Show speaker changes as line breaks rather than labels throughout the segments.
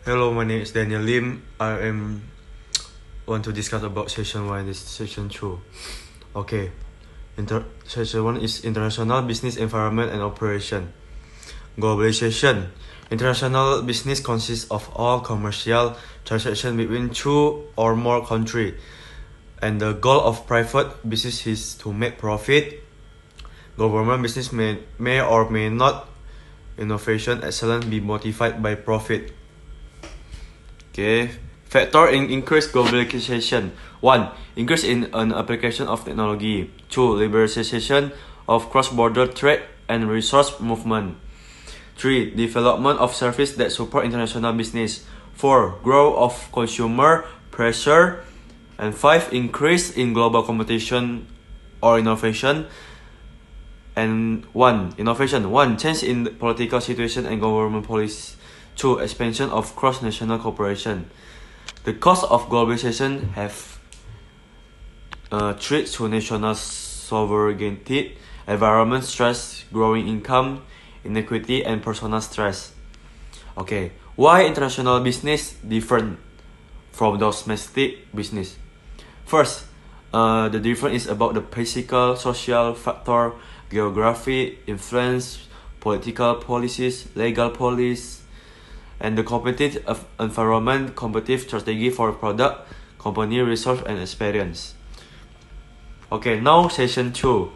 Hello, my name is Daniel Lim. I want to discuss about session 1 and session 2. Okay. Session 1 is international business environment and operation. Globalization. International business consists of all commercial transactions between two or more countries, and the goal of private business is to make profit. Government business may or may not innovation excellence be motivated by profit. Okay. Factor in increased globalization. 1. Increase in an application of technology. 2. Liberalization of cross-border trade and resource movement. 3. Development of services that support international business. 4. Growth of consumer pressure. And 5. Increase in global competition or innovation. And 1. Innovation. 1. Change in the political situation and government policy. 2. Expansion of cross-national cooperation. The cost of globalization have threats to national sovereignty, environment stress, growing income inequity, and personal stress. Okay, why international business different from domestic business? First, the difference is about the physical, social factor, geography, influence, political policies, legal policies, and the competitive environment, competitive strategy for product, company resource, and experience. Okay, now session 2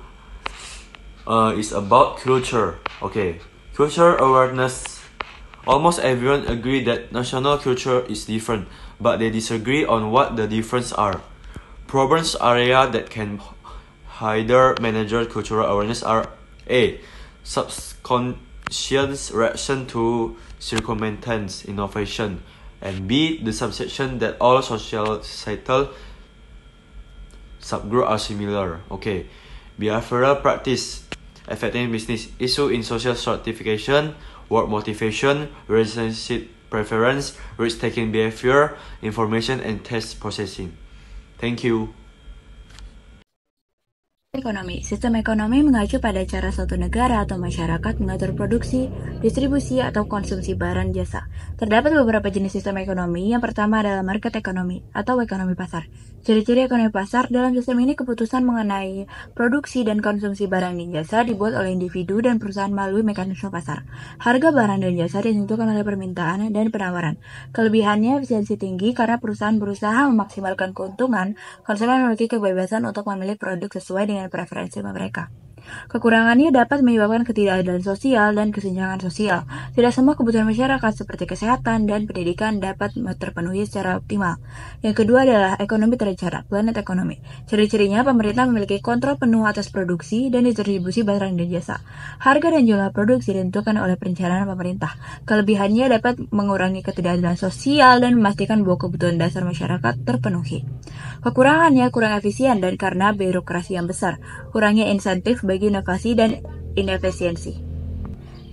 is about culture. Okay, culture awareness. Almost everyone agree that national culture is different, but they disagree on what the differences are. Problems area that can hinder manager cultural awareness are: A. Subconscious reaction to circumstance innovation, and B. The subsection that all societal subgroups are similar. Okay, behavioral practice affecting business issue in social stratification, work motivation, relationship preference, risk-taking behavior, information and test processing. Thank you.
Ekonomi. Sistem ekonomi mengacu pada cara suatu negara atau masyarakat mengatur produksi, distribusi, atau konsumsi barang jasa. Terdapat beberapa jenis sistem ekonomi. Yang pertama adalah market ekonomi atau ekonomi pasar. Ciri-ciri ekonomi pasar: dalam sistem ini keputusan mengenai produksi dan konsumsi barang dan jasa dibuat oleh individu dan perusahaan melalui mekanisme pasar. Harga barang dan jasa ditentukan oleh permintaan dan penawaran. Kelebihannya efisiensi tinggi karena perusahaan berusaha memaksimalkan keuntungan. Konsumen memiliki kebebasan untuk memilih produk sesuai dengan preferensi mereka. Kekurangannya dapat menyebabkan ketidakadilan sosial dan kesenjangan sosial. Tidak semua kebutuhan masyarakat seperti kesehatan dan pendidikan dapat terpenuhi secara optimal. Yang kedua adalah ekonomi terencana, planned economy. Ciri-cirinya pemerintah memiliki kontrol penuh atas produksi dan distribusi barang dan jasa. Harga dan jumlah produksi ditentukan oleh perencanaan pemerintah. Kelebihannya dapat mengurangi ketidakadilan sosial dan memastikan bahwa kebutuhan dasar masyarakat terpenuhi. Kekurangannya kurang efisien dan karena birokrasi yang besar. Kurangnya insentif bagi inovasi dan inefisiensi.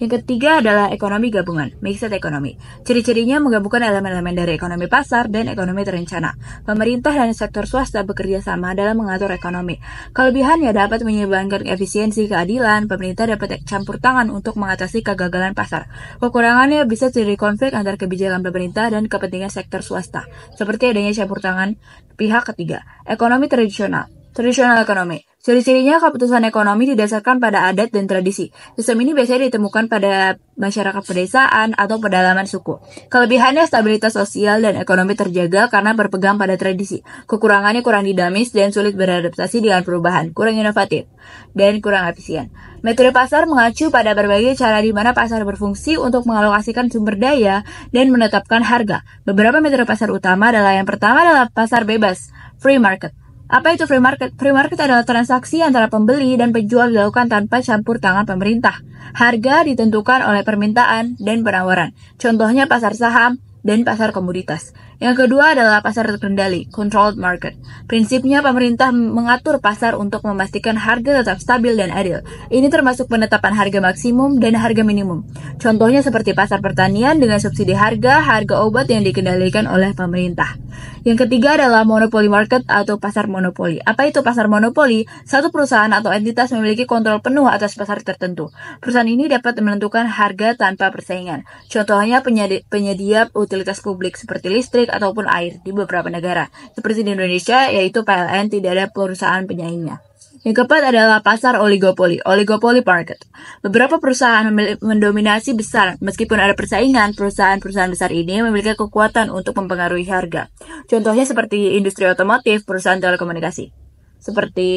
Yang ketiga adalah ekonomi gabungan, mixed economy. Ciri-cirinya menggabungkan elemen-elemen dari ekonomi pasar dan ekonomi terencana. Pemerintah dan sektor swasta bekerja sama dalam mengatur ekonomi. Kelebihannya dapat menyeimbangkan efisiensi, keadilan. Pemerintah dapat campur tangan untuk mengatasi kegagalan pasar. Kekurangannya bisa terjadi konflik antara kebijakan pemerintah dan kepentingan sektor swasta, seperti adanya campur tangan pihak ketiga. Ekonomi tradisional. Traditional economy. Ciri-cirinya keputusan ekonomi didasarkan pada adat dan tradisi. Sistem ini biasanya ditemukan pada masyarakat pedesaan atau pedalaman suku. Kelebihannya stabilitas sosial dan ekonomi terjaga karena berpegang pada tradisi. Kekurangannya kurang dinamis dan sulit beradaptasi dengan perubahan, kurang inovatif, dan kurang efisien. Metode pasar mengacu pada berbagai cara di mana pasar berfungsi untuk mengalokasikan sumber daya dan menetapkan harga. Beberapa metode pasar utama adalah: yang pertama adalah pasar bebas, free market. Apa itu free market? Free market adalah transaksi antara pembeli dan penjual dilakukan tanpa campur tangan pemerintah. Harga ditentukan oleh permintaan dan penawaran. Contohnya pasar saham dan pasar komoditas. Yang kedua adalah pasar terkendali, controlled market. Prinsipnya pemerintah mengatur pasar untuk memastikan harga tetap stabil dan adil. Ini termasuk penetapan harga maksimum dan harga minimum. Contohnya seperti pasar pertanian dengan subsidi harga obat yang dikendalikan oleh pemerintah. Yang ketiga adalah monopoly market atau pasar monopoli. Apa itu pasar monopoli? Satu perusahaan atau entitas memiliki kontrol penuh atas pasar tertentu. Perusahaan ini dapat menentukan harga tanpa persaingan. Contohnya penyedia utilitas publik seperti listrik ataupun air di beberapa negara. Seperti di Indonesia, yaitu PLN tidak ada perusahaan penyaingnya. Yang keempat adalah pasar oligopoli market. Beberapa perusahaan mendominasi besar. Meskipun ada persaingan, perusahaan-perusahaan besar ini memiliki kekuatan untuk mempengaruhi harga. Contohnya seperti industri otomotif, perusahaan telekomunikasi. Seperti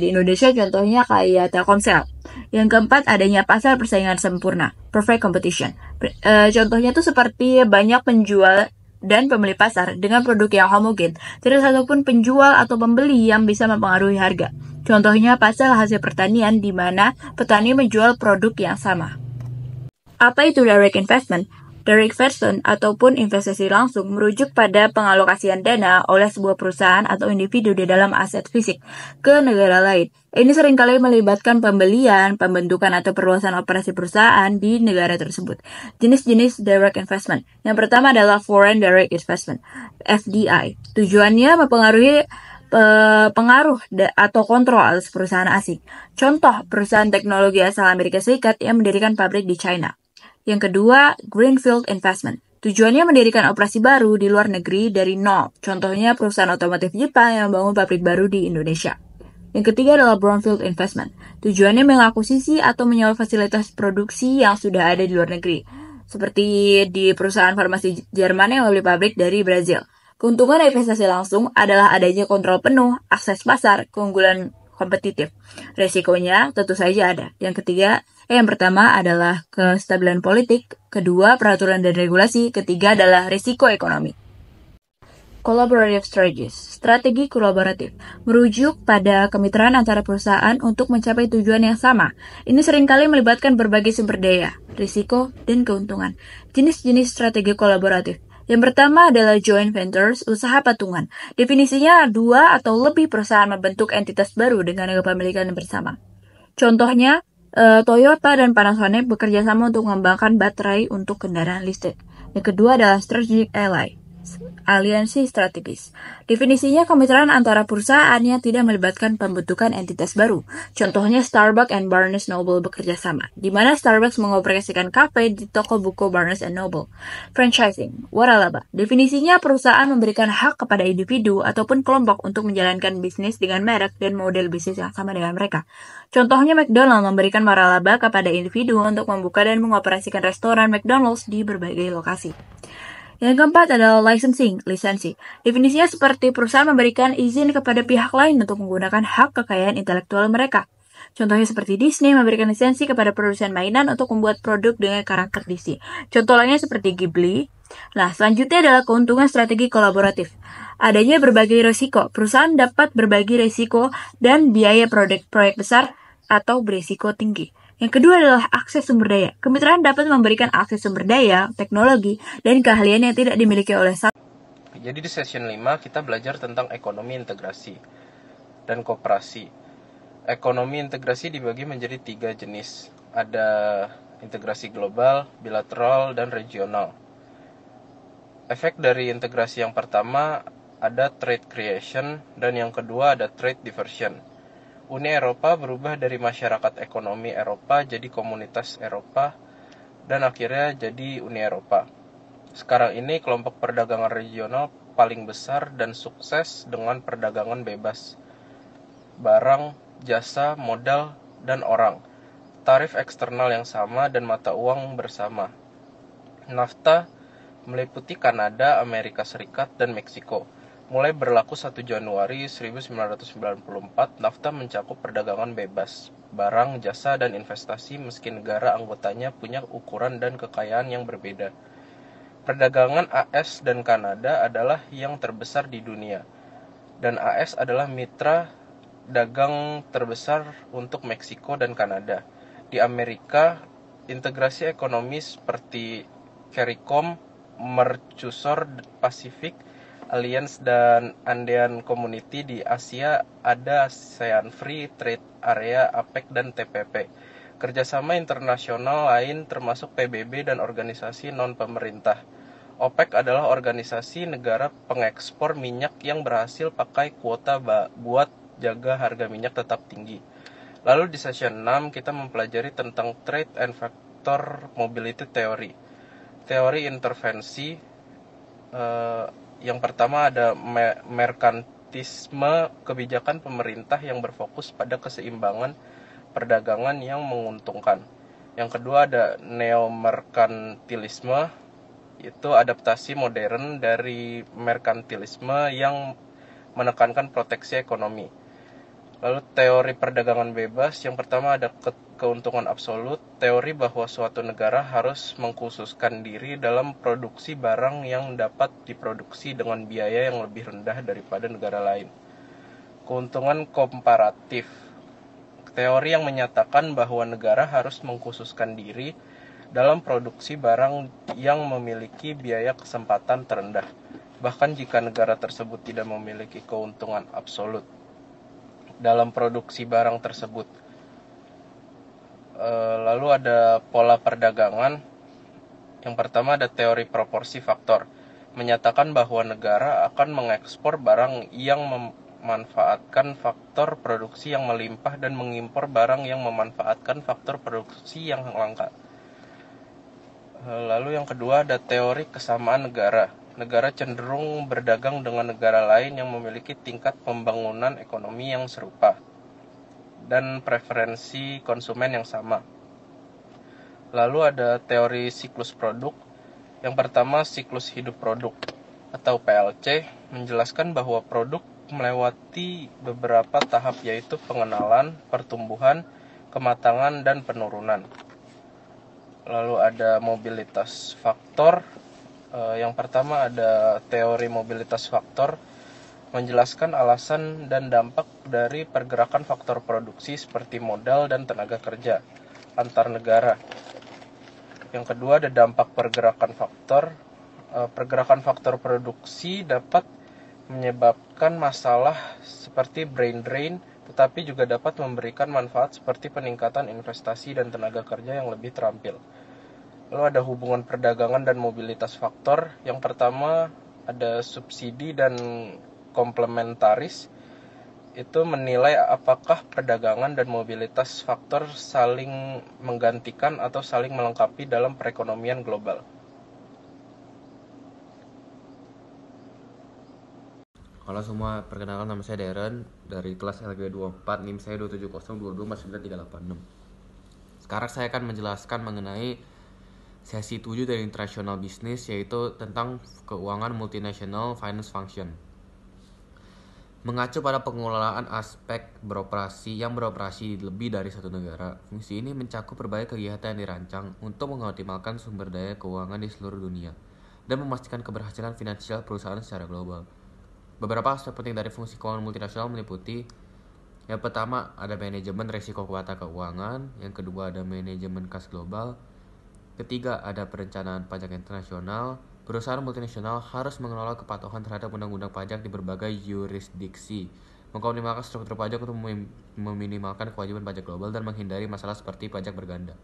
di Indonesia contohnya kayak Telkomsel. Yang keempat adanya pasar persaingan sempurna, perfect competition. Contohnya itu seperti banyak penjual dan pembeli pasar dengan produk yang homogen. Tidak satupun penjual atau pembeli yang bisa mempengaruhi harga. Contohnya pasar hasil pertanian di mana petani menjual produk yang sama. Apa itu direct investment? Direct investment ataupun investasi langsung merujuk pada pengalokasian dana oleh sebuah perusahaan atau individu di dalam aset fisik ke negara lain. Ini seringkali melibatkan pembelian, pembentukan atau perluasan operasi perusahaan di negara tersebut. Jenis-jenis direct investment. Yang pertama adalah foreign direct investment, FDI. Tujuannya mempengaruhi pengaruh atau kontrol atas perusahaan asing. Contoh, perusahaan teknologi asal Amerika Serikat yang mendirikan pabrik di China. Yang kedua, greenfield investment. Tujuannya mendirikan operasi baru di luar negeri dari nol. Contohnya, perusahaan otomotif Jepang yang membangun pabrik baru di Indonesia. Yang ketiga adalah brownfield investment. Tujuannya mengakuisisi atau menyewa fasilitas produksi yang sudah ada di luar negeri. Seperti di perusahaan farmasi Jerman yang membeli pabrik dari Brazil. Keuntungan investasi langsung adalah adanya kontrol penuh, akses pasar, keunggulan kompetitif. Resikonya tentu saja ada. Yang pertama adalah kestabilan politik, kedua peraturan dan regulasi, ketiga adalah risiko ekonomi. Collaborative strategies, strategi kolaboratif, merujuk pada kemitraan antara perusahaan untuk mencapai tujuan yang sama. Ini seringkali melibatkan berbagai sumber daya, risiko, dan keuntungan. Jenis-jenis strategi kolaboratif. Yang pertama adalah joint ventures, usaha patungan. Definisinya 2 atau lebih perusahaan membentuk entitas baru dengan kepemilikan bersama. Contohnya, Toyota dan Panasonic bekerja sama untuk mengembangkan baterai untuk kendaraan listrik. Yang kedua adalah strategic ally, aliansi strategis. Definisinya kemitraan antara perusahaan yang tidak melibatkan pembentukan entitas baru. Contohnya Starbucks and Barnes Noble bekerja sama, di mana Starbucks mengoperasikan kafe di toko buku Barnes and Noble. Franchising, waralaba. Definisinya perusahaan memberikan hak kepada individu ataupun kelompok untuk menjalankan bisnis dengan merek dan model bisnis yang sama dengan mereka. Contohnya McDonald memberikan waralaba kepada individu untuk membuka dan mengoperasikan restoran McDonald's di berbagai lokasi. Yang keempat adalah licensing, lisensi. Definisinya seperti perusahaan memberikan izin kepada pihak lain untuk menggunakan hak kekayaan intelektual mereka. Contohnya seperti Disney memberikan lisensi kepada produsen mainan untuk membuat produk dengan karakter Disney. Contoh lainnya seperti Ghibli. Nah, selanjutnya adalah keuntungan strategi kolaboratif. Adanya berbagai risiko. Perusahaan dapat berbagi risiko dan biaya proyek besar atau berisiko tinggi. Yang kedua adalah akses sumber daya. Kemitraan dapat memberikan akses sumber daya, teknologi, dan keahlian yang tidak dimiliki oleh satu.
Jadi di session 5 kita belajar tentang ekonomi integrasi dan koperasi. Ekonomi integrasi dibagi menjadi 3 jenis. Ada integrasi global, bilateral, dan regional. Efek dari integrasi yang pertama ada trade creation dan yang kedua ada trade diversion. Uni Eropa berubah dari masyarakat ekonomi Eropa jadi komunitas Eropa dan akhirnya jadi Uni Eropa. Sekarang ini kelompok perdagangan regional paling besar dan sukses dengan perdagangan bebas. Barang, jasa, modal, dan orang. Tarif eksternal yang sama dan mata uang bersama. NAFTA meliputi Kanada, Amerika Serikat, dan Meksiko. Mulai berlaku 1 Januari 1994, NAFTA mencakup perdagangan bebas, barang, jasa, dan investasi meski negara anggotanya punya ukuran dan kekayaan yang berbeda. Perdagangan AS dan Kanada adalah yang terbesar di dunia, dan AS adalah mitra dagang terbesar untuk Meksiko dan Kanada. Di Amerika, integrasi ekonomi seperti CARICOM, Mercosur, Pacific Alliance dan Andean Community. Di Asia ada ASEAN Free Trade Area, APEC, dan TPP. Kerjasama internasional lain termasuk PBB dan organisasi non-pemerintah. OPEC adalah organisasi negara pengekspor minyak yang berhasil pakai kuota buat jaga harga minyak tetap tinggi. Lalu di session 6 kita mempelajari tentang Trade and Factor Mobility Theory. Teori intervensi Yang pertama ada merkantisme, kebijakan pemerintah yang berfokus pada keseimbangan perdagangan yang menguntungkan. Yang kedua ada neomerkantilisme, itu adaptasi modern dari merkantilisme yang menekankan proteksi ekonomi. Lalu teori perdagangan bebas, yang pertama ada keuntungan absolut, teori bahwa suatu negara harus mengkhususkan diri dalam produksi barang yang dapat diproduksi dengan biaya yang lebih rendah daripada negara lain. Keuntungan komparatif, teori yang menyatakan bahwa negara harus mengkhususkan diri dalam produksi barang yang memiliki biaya kesempatan terendah, bahkan jika negara tersebut tidak memiliki keuntungan absolut dalam produksi barang tersebut. Lalu ada pola perdagangan. Yang pertama ada teori proporsi faktor, menyatakan bahwa negara akan mengekspor barang yang memanfaatkan faktor produksi yang melimpah dan mengimpor barang yang memanfaatkan faktor produksi yang langka. Lalu yang kedua ada teori kesamaan negara. Negara cenderung berdagang dengan negara lain yang memiliki tingkat pembangunan ekonomi yang serupa dan preferensi konsumen yang sama. Lalu ada teori siklus produk. Yang pertama, siklus hidup produk atau PLC menjelaskan bahwa produk melewati beberapa tahap, yaitu pengenalan, pertumbuhan, kematangan, dan penurunan. Lalu ada mobilitas faktor. Yang pertama ada teori mobilitas faktor, menjelaskan alasan dan dampak dari pergerakan faktor produksi seperti modal dan tenaga kerja antar negara. Yang kedua ada dampak pergerakan faktor. Pergerakan faktor produksi dapat menyebabkan masalah seperti brain drain, tetapi juga dapat memberikan manfaat seperti peningkatan investasi dan tenaga kerja yang lebih terampil. Lalu ada hubungan perdagangan dan mobilitas faktor. Yang pertama ada subsidi dan komplementaris. Itu menilai apakah perdagangan dan mobilitas faktor saling menggantikan atau saling melengkapi dalam perekonomian global.
Halo semua, perkenalkan nama saya Darren dari kelas LG24, NIM saya 270224936. Sekarang saya akan menjelaskan mengenai sesi 7 dari International Business, yaitu tentang keuangan multinational finance function. Mengacu pada pengelolaan aspek beroperasi yang beroperasi lebih dari satu negara, fungsi ini mencakup berbagai kegiatan yang dirancang untuk mengoptimalkan sumber daya keuangan di seluruh dunia dan memastikan keberhasilan finansial perusahaan secara global. Beberapa aspek penting dari fungsi keuangan multinasional meliputi: yang pertama ada manajemen risiko kuota keuangan, yang kedua ada manajemen kas global, ketiga ada perencanaan pajak internasional. Perusahaan multinasional harus mengelola kepatuhan terhadap undang-undang pajak di berbagai jurisdiksi, mengoptimalkan struktur pajak untuk meminimalkan kewajiban pajak global dan menghindari masalah seperti pajak berganda.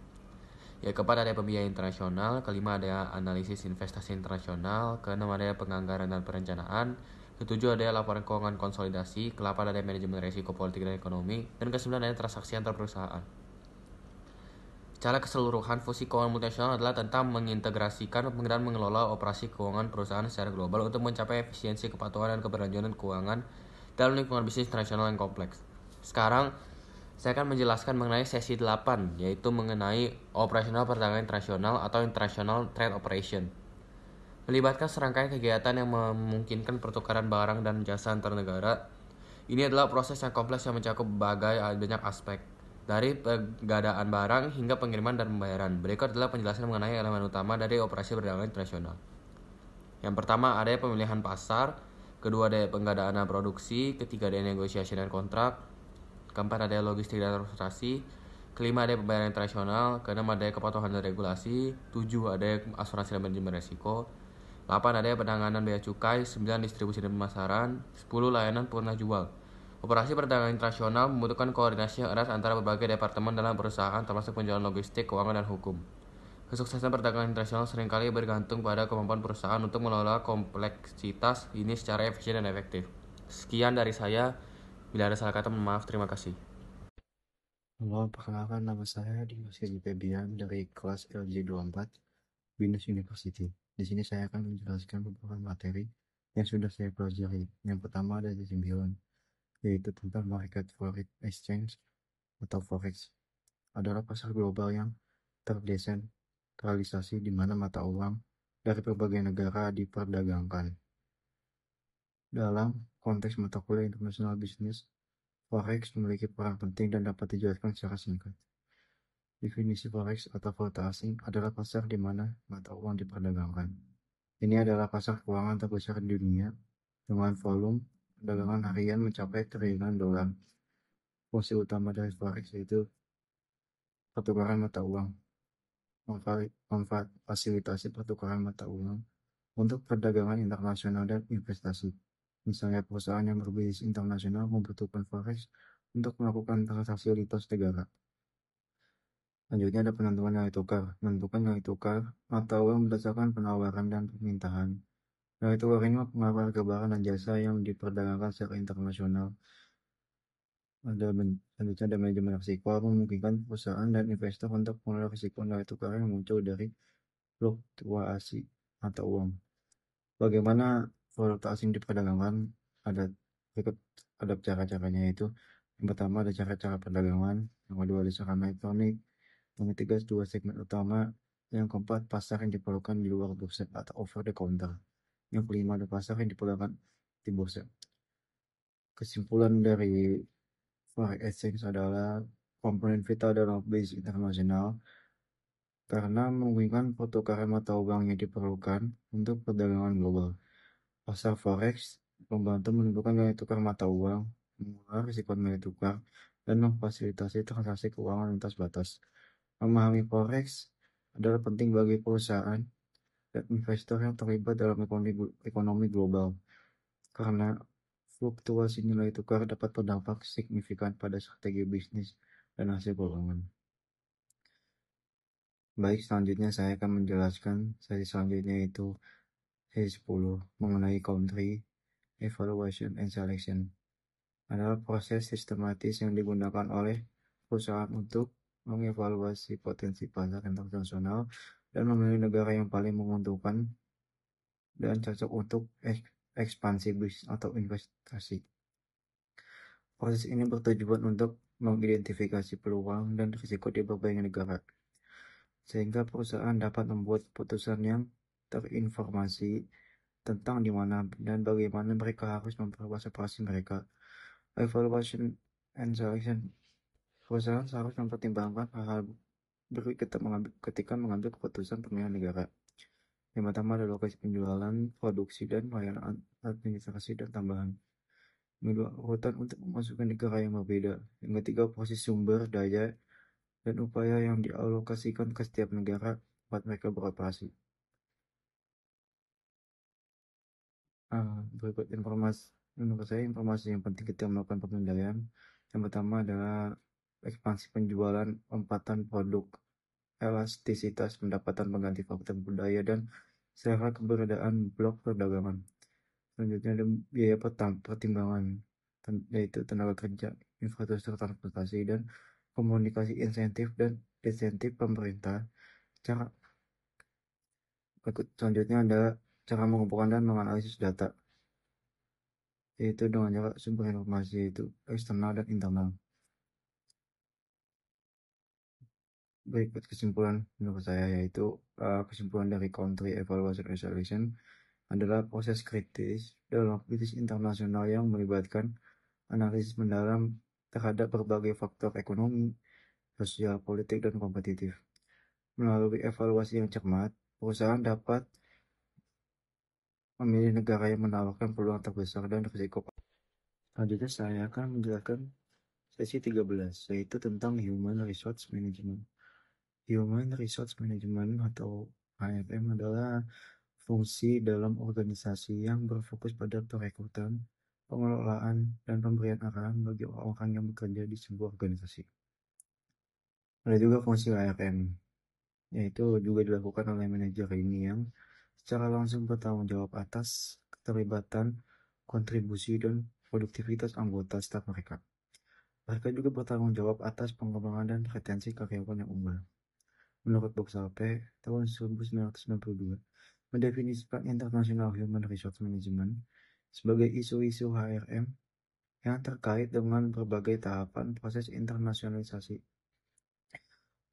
Yang keempat ada pembiayaan internasional, kelima ada analisis investasi internasional, keenam ada penganggaran dan perencanaan, ketujuh ada laporan keuangan konsolidasi, ke-8 ada manajemen risiko politik dan ekonomi, dan ke-9 ada transaksi antar perusahaan. Secara keseluruhan, fungsi keuangan multinasional adalah tentang mengintegrasikan dan mengelola operasi keuangan perusahaan secara global untuk mencapai efisiensi, kepatuhan, dan keberlanjutan keuangan dalam lingkungan bisnis internasional yang kompleks. Sekarang, saya akan menjelaskan mengenai sesi 8, yaitu mengenai operasional perdagangan internasional atau International Trade Operation. Melibatkan serangkaian kegiatan yang memungkinkan pertukaran barang dan jasa antar negara. Ini adalah proses yang kompleks yang mencakup banyak aspek, dari pengadaan barang hingga pengiriman dan pembayaran. Berikut adalah penjelasan mengenai elemen utama dari operasi perdagangan internasional. Yang pertama ada pemilihan pasar, kedua ada pengadaan dan produksi, ketiga ada negosiasi dan kontrak, keempat ada logistik dan transportasi, kelima ada pembayaran internasional, keenam ada kepatuhan dan regulasi, 7 ada asuransi dan manajemen risiko, 8 ada penanganan bea cukai, 9 distribusi dan pemasaran, 10 layanan pengguna jual. Operasi perdagangan internasional membutuhkan koordinasi yang erat antara berbagai departemen dalam perusahaan, termasuk penjualan logistik, keuangan, dan hukum. Kesuksesan perdagangan internasional seringkali bergantung pada kemampuan perusahaan untuk mengelola kompleksitas ini secara efisien dan efektif. Sekian dari saya. Bila ada salah kata, mohon maaf. Terima kasih.
Halo, perkenalkan nama saya Dimas Febian dari kelas LG24. Binus University. Di sini saya akan menjelaskan beberapa materi yang sudah saya pelajari. Yang pertama ada di Simbion, yaitu tentang market forex exchange atau forex. Adalah pasar global yang terdesentralisasi di mana mata uang dari berbagai negara diperdagangkan. Dalam konteks mata kuliah internasional bisnis, forex memiliki peran penting dan dapat dijelaskan secara singkat. Definisi forex atau valuta asing adalah pasar di mana mata uang diperdagangkan. Ini adalah pasar keuangan terbesar di dunia dengan volume perdagangan harian mencapai triliunan dolar. Fungsi utama dari forex yaitu pertukaran mata uang, memfasilitasi pertukaran mata uang untuk perdagangan internasional dan investasi. Misalnya perusahaan yang berbisnis internasional membutuhkan forex untuk melakukan transaksi lintas negara. Selanjutnya ada penentuan nilai tukar. Menentukan nilai tukar mata uang berdasarkan penawaran dan permintaan. Nilai tukar ini mempengaruhi harga barang dan jasa yang diperdagangkan secara internasional. Selanjutnya ada manajemen risiko, memungkinkan perusahaan dan investor untuk mengelola risiko nilai tukar yang muncul dari fluktuasi mata uang. Bagaimana valuta asing diperdagangkan? Ada cara-caranya, yaitu yang pertama ada cara-cara perdagangan, yang kedua ada cara elektronik, yang ketiga dua segmen utama, yang keempat pasar yang diperlukan di luar bursa atau over the counter, yang kelima ada pasar yang diperdagangkan di bursa. Kesimpulan dari forex exchange adalah komponen vital dalam bisnis internasional karena memungkinkan pertukaran mata uang yang diperlukan untuk perdagangan global. Pasar forex membantu menentukan nilai tukar mata uang, mengurangi risiko nilai tukar, dan memfasilitasi transaksi keuangan lintas batas. Memahami forex adalah penting bagi perusahaan dan investor yang terlibat dalam ekonomi global, karena fluktuasi nilai tukar dapat berdampak signifikan pada strategi bisnis dan hasil keuangan. Baik, selanjutnya saya akan menjelaskan sesi selanjutnya, yaitu sesi 10 mengenai country evaluation and selection. Adalah proses sistematis yang digunakan oleh perusahaan untuk mengevaluasi potensi pasar internasional dan memilih negara yang paling menguntungkan dan cocok untuk ekspansi bisnis atau investasi. Proses ini bertujuan untuk mengidentifikasi peluang dan risiko di berbagai negara, sehingga perusahaan dapat membuat keputusan yang terinformasi tentang di mana dan bagaimana mereka harus memperluas operasi mereka. Evaluation and selection. Perusahaan seharusnya mempertimbangkan hal-hal berikut ketika mengambil keputusan pemilihan negara. Yang pertama adalah lokasi penjualan, produksi, dan layanan administrasi dan tambahan. Yang kedua, urutan untuk memasukkan negara yang berbeda. Yang ketiga, posisi sumber daya dan upaya yang dialokasikan ke setiap negara tempat mereka beroperasi. Berikut informasi yang penting ketika melakukan pemindaian. Yang pertama adalah ekspansi penjualan, lompatan produk, elastisitas pendapatan pengganti faktor budaya, dan selera keberadaan blok perdagangan. Selanjutnya ada biaya pertimbangan, yaitu tenaga kerja, infrastruktur transportasi, dan komunikasi, insentif dan insentif pemerintah. Selanjutnya ada cara mengumpulkan dan menganalisis data, yaitu dengan cara sumber informasi itu eksternal dan internal. Berikut kesimpulan menurut saya, yaitu kesimpulan dari country evaluation and selection adalah proses kritis dalam bisnis internasional yang melibatkan analisis mendalam terhadap berbagai faktor ekonomi, sosial, politik, dan kompetitif. Melalui evaluasi yang cermat, perusahaan dapat memilih negara yang menawarkan peluang terbesar dan risiko. Selanjutnya saya akan menjelaskan sesi 13, yaitu tentang Human Resource Management. Human Resource Management atau HRM adalah fungsi dalam organisasi yang berfokus pada perekrutan, pengelolaan, dan pemberian arahan bagi orang-orang yang bekerja di sebuah organisasi. Ada juga fungsi HRM, yaitu juga dilakukan oleh manajer ini yang secara langsung bertanggung jawab atas keterlibatan, kontribusi, dan produktivitas anggota staf mereka. Mereka juga bertanggung jawab atas pengembangan dan retensi karyawan yang unggul. menurut Boxalpe tahun 1992 mendefinisikan International Human Resource Management sebagai isu-isu HRM yang terkait dengan berbagai tahapan proses internasionalisasi.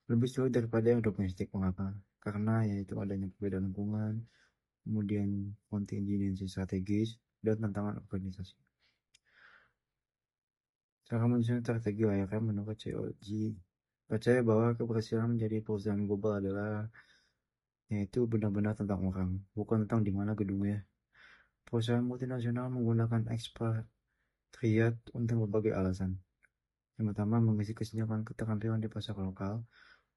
Lebih sulit daripada yang domestik. Mengapa? Karena yaitu adanya perbedaan lingkungan, kemudian kontingensi strategis, dan tantangan organisasi. Cara menyusun strategi HRM menurut COG percaya bahwa keberhasilan menjadi perusahaan global adalah yaitu benar-benar tentang orang, bukan tentang di mana gedungnya. Perusahaan multinasional menggunakan ekspatriat untuk berbagai alasan. Yang pertama, mengisi kesenjangan keterampilan di pasar lokal,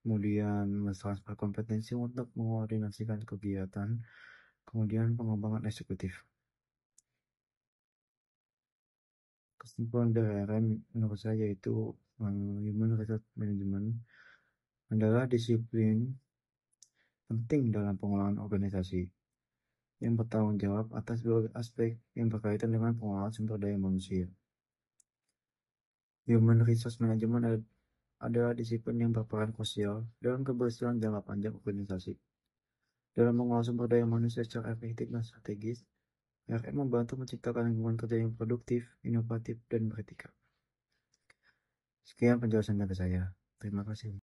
kemudian mentransfer kompetensi untuk mengkoordinasikan kegiatan, kemudian pengembangan eksekutif. Kesimpulan dari HRM menurut saya yaitu Human Resource Management adalah disiplin penting dalam pengelolaan organisasi yang bertanggung jawab atas berbagai aspek yang berkaitan dengan pengelolaan sumber daya manusia. Human Resource Management adalah disiplin yang berperan krusial dalam keberhasilan jangka panjang organisasi. Dalam mengolah sumber daya manusia secara efektif dan strategis, HRM membantu menciptakan lingkungan kerja yang produktif, inovatif, dan beretika. Sekian penjelasan dari saya. Terima kasih.